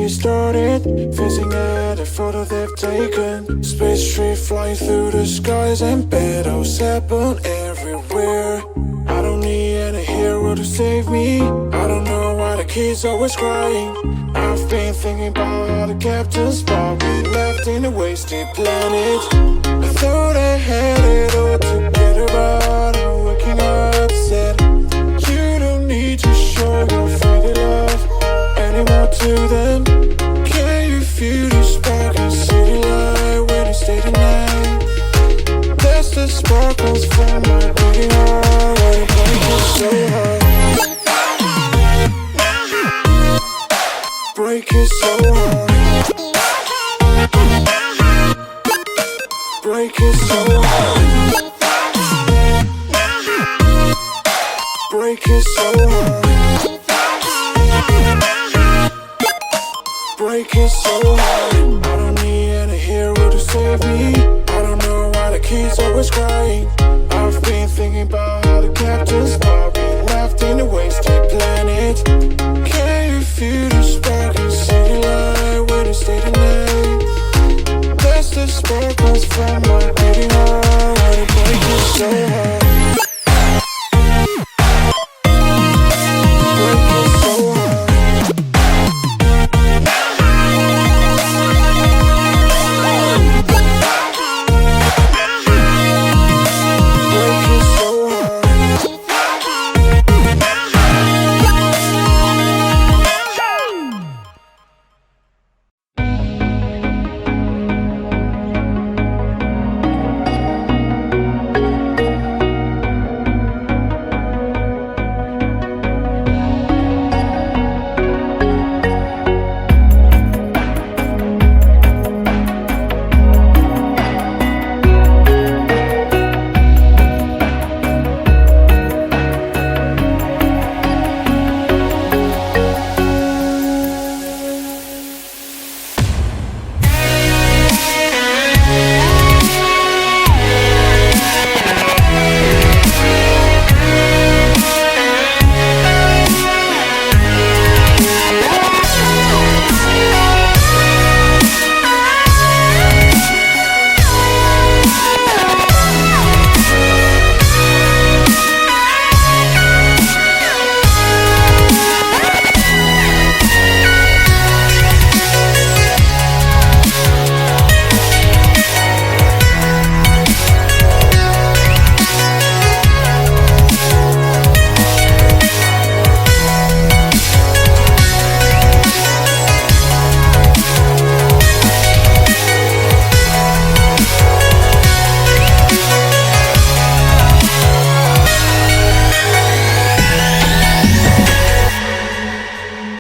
party started, facing at a photo they've taken. Space tree flying through the skies and battles happen everywhere. I don't need any hero to save me. I don't know why the kid's always crying. I've been thinking about how the captain's spot we left in a wasted planet. I thought I had it all together, but I'm waking up sad. You don't need to show your fairy love anymore to them. Can you feel the spark in city light when you stay the night? That's the sparkles from my beating heart, why it breaks so hard. Break it so hard. Break it so hard. Break it so hard. Break it so hard. I don't need any hero to save me. I don't know why the kid's always crying. I've been thinking about how the captain